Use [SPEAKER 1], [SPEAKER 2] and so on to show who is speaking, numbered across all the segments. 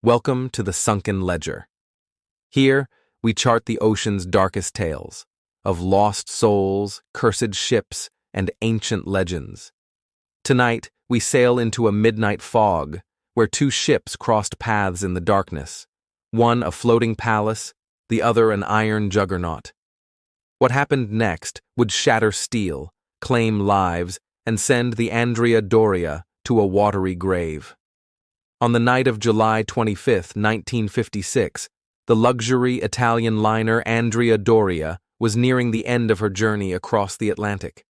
[SPEAKER 1] Welcome to the Sunken Ledger. Here, we chart the ocean's darkest tales of lost souls, cursed ships, and ancient legends. Tonight, we sail into a midnight fog where two ships crossed paths in the darkness, one a floating palace, the other an iron juggernaut. What happened next would shatter steel, claim lives, and send the Andrea Doria to a watery grave. On the night of July 25, 1956, the luxury Italian liner Andrea Doria was nearing the end of her journey across the Atlantic.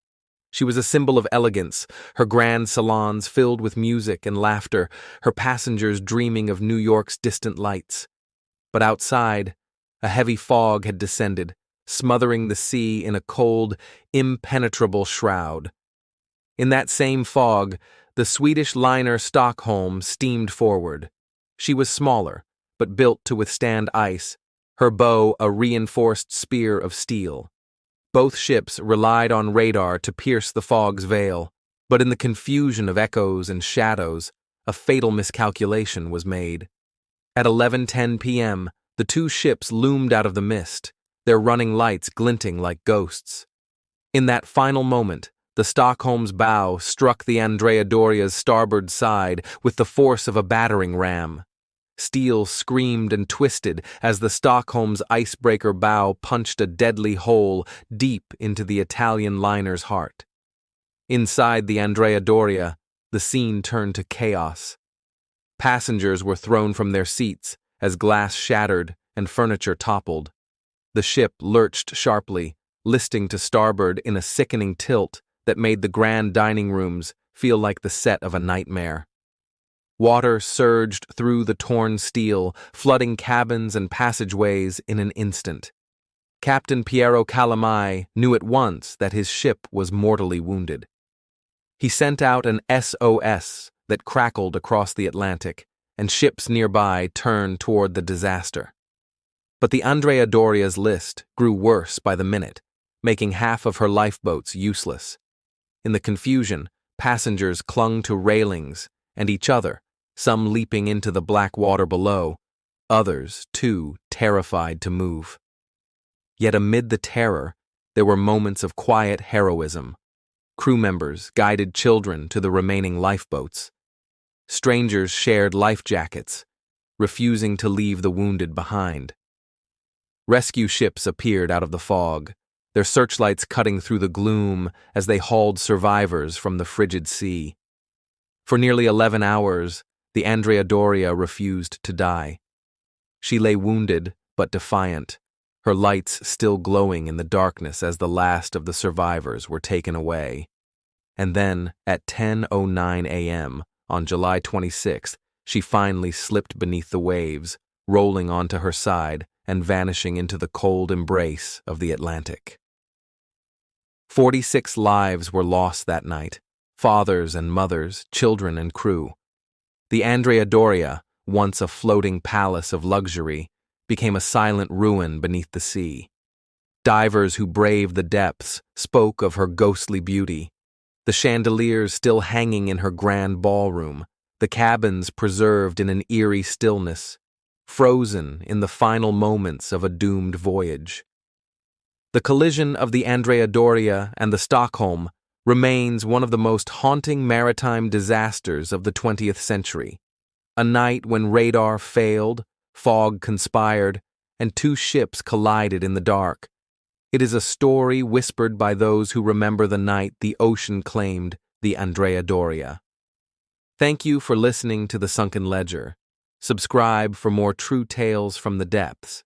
[SPEAKER 1] She was a symbol of elegance, her grand salons filled with music and laughter, her passengers dreaming of New York's distant lights. But outside, a heavy fog had descended, smothering the sea in a cold, impenetrable shroud. In that same fog, the Swedish liner Stockholm steamed forward. She was smaller, but built to withstand ice, her bow a reinforced spear of steel. Both ships relied on radar to pierce the fog's veil, but in the confusion of echoes and shadows, a fatal miscalculation was made. At 11:10 p.m., the two ships loomed out of the mist, their running lights glinting like ghosts. In that final moment, the Stockholm's bow struck the Andrea Doria's starboard side with the force of a battering ram. Steel screamed and twisted as the Stockholm's icebreaker bow punched a deadly hole deep into the Italian liner's heart. Inside the Andrea Doria, the scene turned to chaos. Passengers were thrown from their seats as glass shattered and furniture toppled. The ship lurched sharply, listing to starboard in a sickening tilt that made the grand dining rooms feel like the set of a nightmare. Water surged through the torn steel, flooding cabins and passageways in an instant. Captain Piero Calamai knew at once that his ship was mortally wounded. He sent out an SOS that crackled across the Atlantic, and ships nearby turned toward the disaster. But the Andrea Doria's list grew worse by the minute, making half of her lifeboats useless. In the confusion, passengers clung to railings and each other, some leaping into the black water below, others, too, terrified to move. Yet amid the terror, there were moments of quiet heroism. Crew members guided children to the remaining lifeboats. Strangers shared life jackets, refusing to leave the wounded behind. Rescue ships appeared out of the fog, their searchlights cutting through the gloom as they hauled survivors from the frigid sea. For nearly 11 hours, the Andrea Doria refused to die. She lay wounded but defiant, her lights still glowing in the darkness as the last of the survivors were taken away. And then, at 10:09 a.m. on July 26th, she finally slipped beneath the waves, rolling onto her side and vanishing into the cold embrace of the Atlantic. 46 lives were lost that night, fathers and mothers, children and crew. The Andrea Doria, once a floating palace of luxury, became a silent ruin beneath the sea. Divers who braved the depths spoke of her ghostly beauty, the chandeliers still hanging in her grand ballroom, the cabins preserved in an eerie stillness, frozen in the final moments of a doomed voyage. The collision of the Andrea Doria and the Stockholm remains one of the most haunting maritime disasters of the 20th century, a night when radar failed, fog conspired, and two ships collided in the dark. It is a story whispered by those who remember the night the ocean claimed the Andrea Doria. Thank you for listening to The Sunken Ledger. Subscribe for more true tales from the depths.